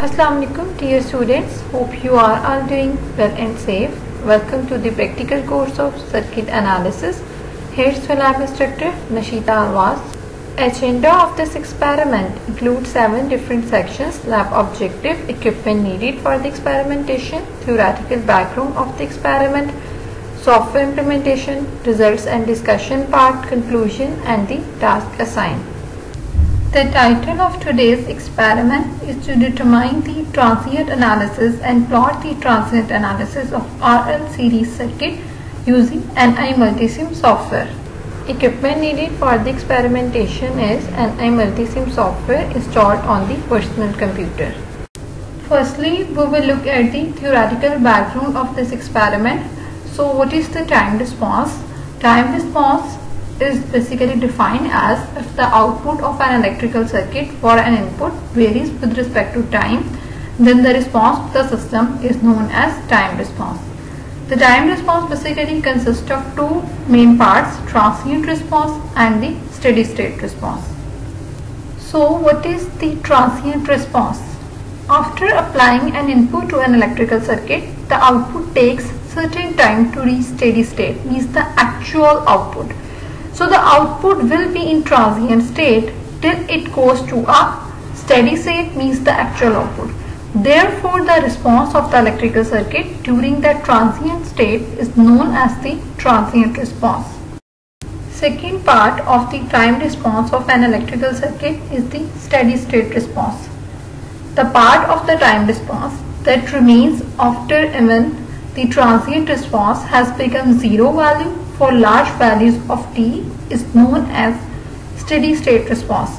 Assalamu alaikum dear students, hope you are all doing well and safe. Welcome to the practical course of circuit analysis. Here's your lab instructor Nashita Alwas. Agenda of this experiment includes 7 different sections: lab objective, equipment needed for the experimentation, theoretical background of the experiment, software implementation, results and discussion part, conclusion and the task assigned. The title of today's experiment is to determine the transient analysis and plot the transient analysis of RL series circuit using NI Multisim software. Equipment needed for the experimentation is NI Multisim software installed on the personal computer. Firstly, we will look at the theoretical background of this experiment. So what is the time response? Time response is basically defined as if the output of an electrical circuit for an input varies with respect to time, then the response of the system is known as time response. The time response basically consists of 2 main parts: transient response and the steady state response. So what is the transient response? After applying an input to an electrical circuit, the output takes certain time to reach steady state, means the actual output. So the output will be in transient state till it goes to a steady state, means the actual output. Therefore, the response of the electrical circuit during that transient state is known as the transient response. Second part of the time response of an electrical circuit is the steady state response. The part of the time response that remains after even the transient response has become zero value for large values of t is known as steady state response.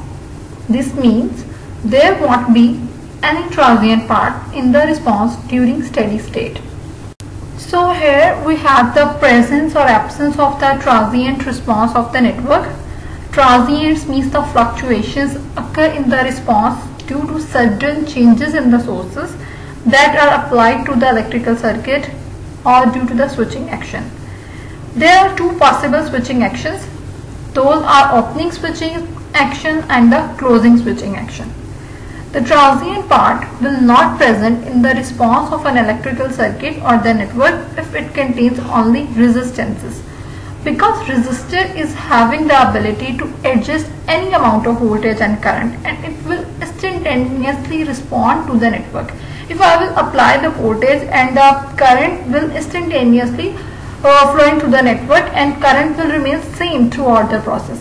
This means there won't be any transient part in the response during steady state. So here we have the presence or absence of the transient response of the network. Transients means the fluctuations occur in the response due to sudden changes in the sources that are applied to the electrical circuit or due to the switching action. There are 2 possible switching actions. Those are opening switching action and the closing switching action. The transient part will not present in the response of an electrical circuit or the network if it contains only resistances, because resistor is having the ability to adjust any amount of voltage and current, and it will instantaneously respond to the network. If I will apply the voltage and the current will instantaneously flowing to the network, and current will remain same throughout the process.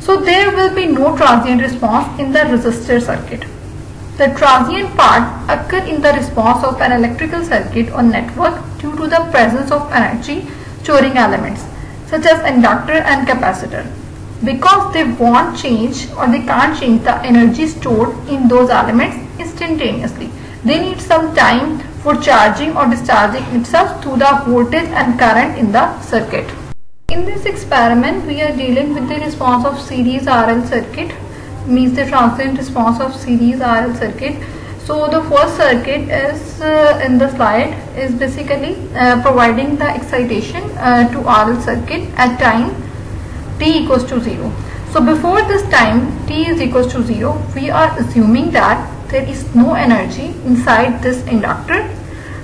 So there will be no transient response in the resistor circuit. The transient part occur in the response of an electrical circuit or network due to the presence of energy storing elements such as inductor and capacitor. Because they won't change or they can't change the energy stored in those elements instantaneously, they need some time for charging or discharging itself through the voltage and current in the circuit. In this experiment, we are dealing with the response of series RL circuit, means the transient response of series RL circuit. So the first circuit is in the slide is basically providing the excitation to RL circuit at time t equals to 0. So before this time t is equals to 0, we are assuming that there is no energy inside this inductor,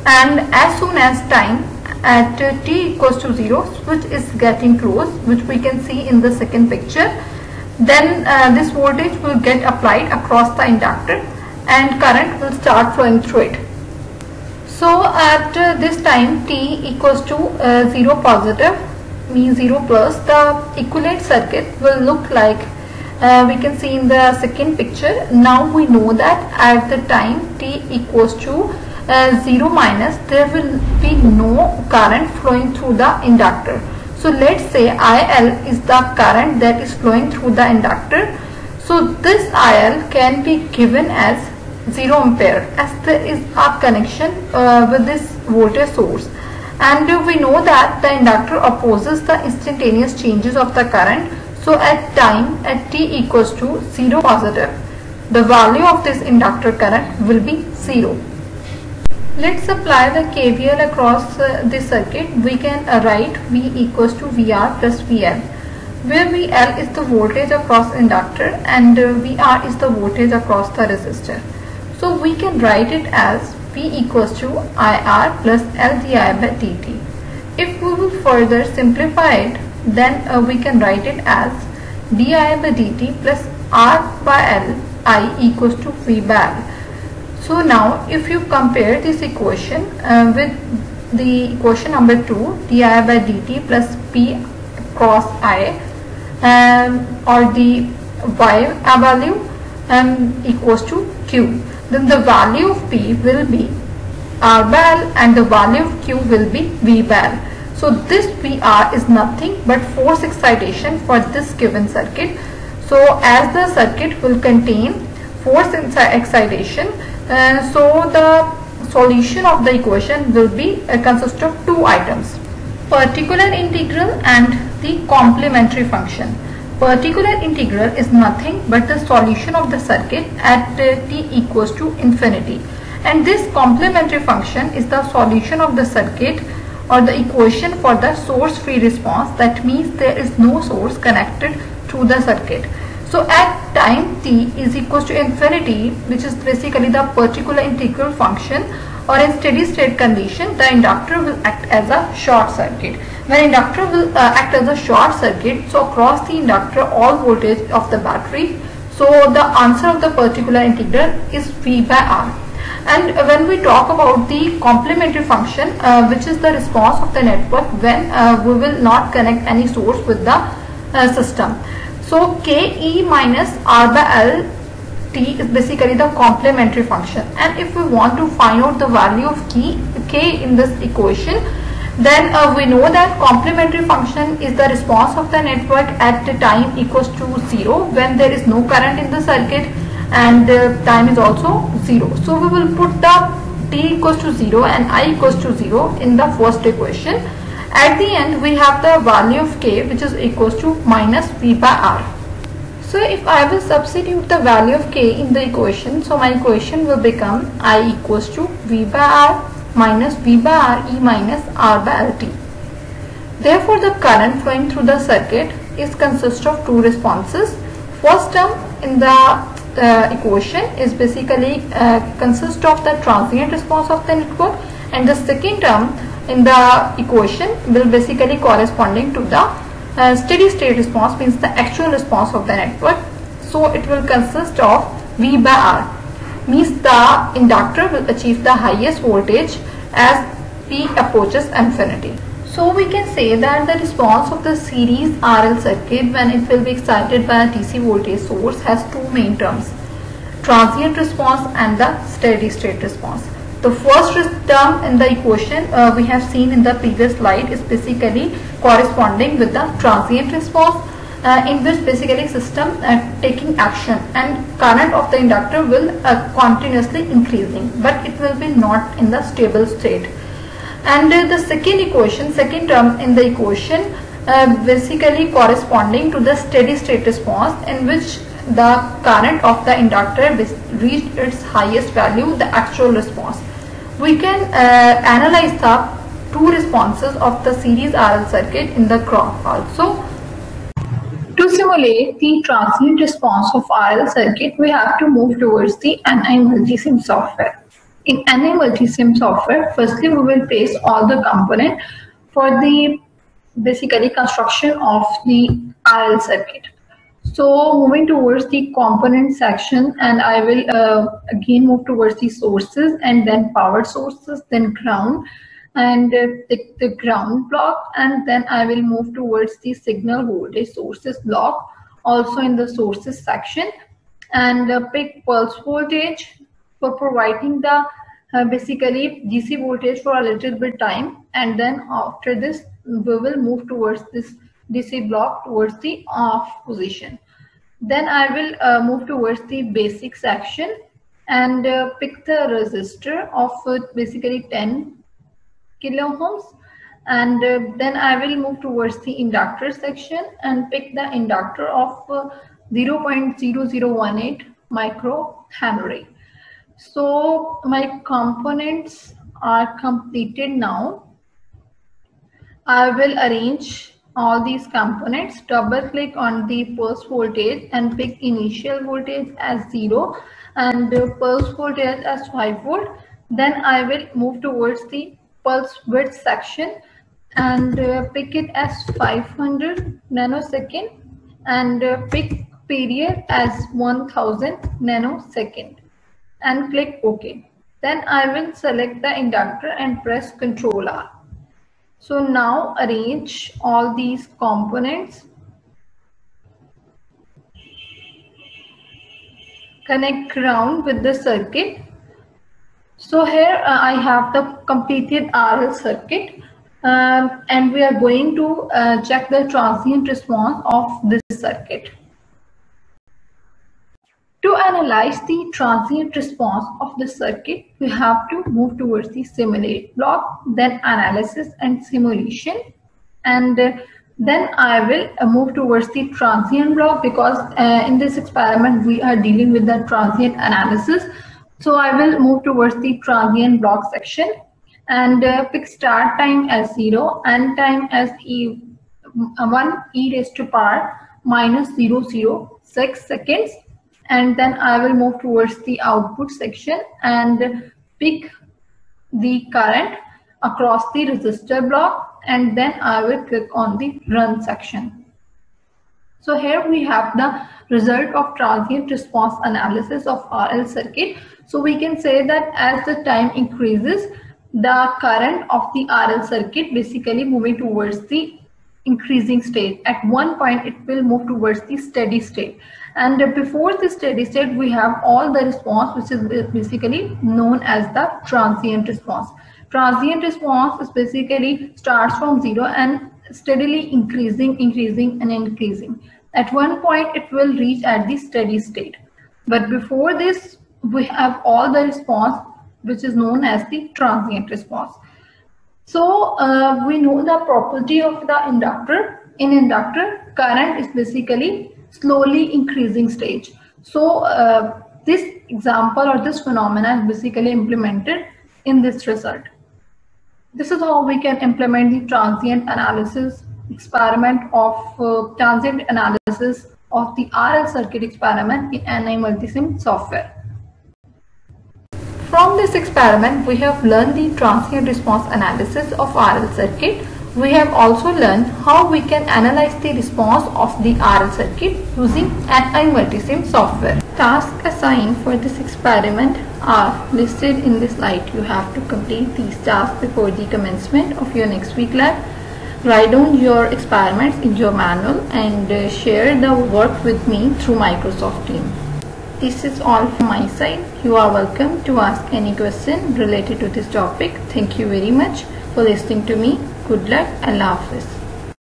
and as soon as time at t equals to 0 switch is getting closed, which we can see in the second picture, then this voltage will get applied across the inductor and current will start flowing through it. So at this time t equals to 0 positive, means 0 plus, the equivalent circuit will look like we can see in the second picture. Now we know that at the time t equals to 0 minus, there will be no current flowing through the inductor. So let's say IL is the current that is flowing through the inductor. So this IL can be given as 0 ampere as there is a connection with this voltage source, and we know that the inductor opposes the instantaneous changes of the current. So at time at t equals to 0 positive, the value of this inductor current will be 0. Let's apply the KVL across this circuit. We can write V equals to VR plus VL, where VL is the voltage across inductor and VR is the voltage across the resistor. So we can write it as V equals to IR plus L di by dt. If we will further simplify it, then we can write it as di by dt plus R by L I equals to V by L. So now if you compare this equation with the equation number 2, di by dt plus P cross I, or the Y value equals to Q, then the value of P will be R by L and the value of Q will be V by L. So this VR is nothing but force excitation for this given circuit. So as the circuit will contain force excitation, so the solution of the equation will be consist of two items: particular integral and the complementary function. Particular integral is nothing but the solution of the circuit at t equals to infinity, and this complementary function is the solution of the circuit or the equation for the source free response. That means there is no source connected to the circuit. So at time t is equals to infinity, which is basically the particular integral function, or in steady state condition, the inductor will act as a short circuit. When inductor will act as a short circuit, so across the inductor all voltage of the battery, so the answer of the particular integral is V by R. And when we talk about the complementary function, which is the response of the network when we will not connect any source with the system. So Ke minus R by L t is basically the complementary function, and if we want to find out the value of K in this equation, then we know that complementary function is the response of the network at the time equals to 0 when there is no current in the circuit and time is also 0. So we will put the t equals to 0 and I equals to 0 in the first equation. At the end we have the value of K, which is equals to minus V by R. So if I will substitute the value of K in the equation, so my equation will become I equals to V by R minus V by R E minus R by L t. Therefore the current flowing through the circuit is consist of two responses. First term in the equation is basically consist of the transient response of the network, and the second term in the equation will basically corresponding to the steady state response, means the actual response of the network. So it will consist of V by R, means the inductor will achieve the highest voltage as P approaches infinity. So we can say that the response of the series RL circuit when it will be excited by a DC voltage source has two main terms: transient response and the steady state response. The first term in the equation we have seen in the previous slide is basically corresponding with the transient response, in which basically system taking action and current of the inductor will continuously increasing, but it will be not in the stable state. And the second equation, second term in the equation basically corresponding to the steady state response, in which the current of the inductor reached its highest value, the actual response. We can analyze the two responses of the series RL circuit in the graph also. To simulate the transient response of RL circuit, we have to move towards the NI Multisim software. In NI Multisim software, firstly we will place all the components for the basically construction of the RL circuit. So moving towards the component section, and I will again move towards the sources and then power sources, then ground and the ground block, and then I will move towards the signal voltage sources block also in the sources section, and pick pulse voltage for providing the basically DC voltage for a little bit time, and then after this we will move towards this DC block towards the off position. Then I will move towards the basic section and pick the resistor of basically 10 kilo ohms, and then I will move towards the inductor section and pick the inductor of 0.0018 micro Henry. So my components are completed now. I will arrange all these components, double click on the pulse voltage and pick initial voltage as 0, and pulse voltage as 5 volt. Then I will move towards the pulse width section and pick it as 500 nanosecond and pick period as 1000 nanosecond and click OK. Then I will select the inductor and press Ctrl R. So now arrange all these components. Connect ground with the circuit. So here I have the completed RL circuit and we are going to check the transient response of this circuit. To analyze the transient response of the circuit, we have to move towards the simulate block, then analysis and simulation, and then I will move towards the transient block because in this experiment we are dealing with the transient analysis. So I will move towards the transient block section and pick start time as 0, end time as 1 e raised to power minus 006 seconds. And then I will move towards the output section and pick the current across the resistor block, and then I will click on the run section. So here we have the result of transient response analysis of RL circuit. So we can say that as the time increases, the current of the RL circuit basically moving towards the increasing state. At one point it will move towards the steady state, and before the steady state we have all the response, which is basically known as the transient response. Transient response is basically starts from 0 and steadily increasing and increasing. At one point it will reach at the steady state, but before this we have all the response which is known as the transient response. So we know the property of the inductor. In inductor, current is basically slowly increasing stage. So this example or this phenomena is basically implemented in this result. This is how we can implement the transient analysis experiment of transient analysis of the RL circuit experiment in NI Multisim software. From this experiment, we have learned the transient response analysis of RL circuit. We have also learned how we can analyze the response of the RL circuit using NI Multisim software. Tasks assigned for this experiment are listed in this slide. You have to complete these tasks before the commencement of your next week lab. Write down your experiments in your manual and share the work with me through Microsoft Teams. This is all from my side. You are welcome to ask any question related to this topic. Thank you very much for listening to me. Good luck. Allah Hafiz.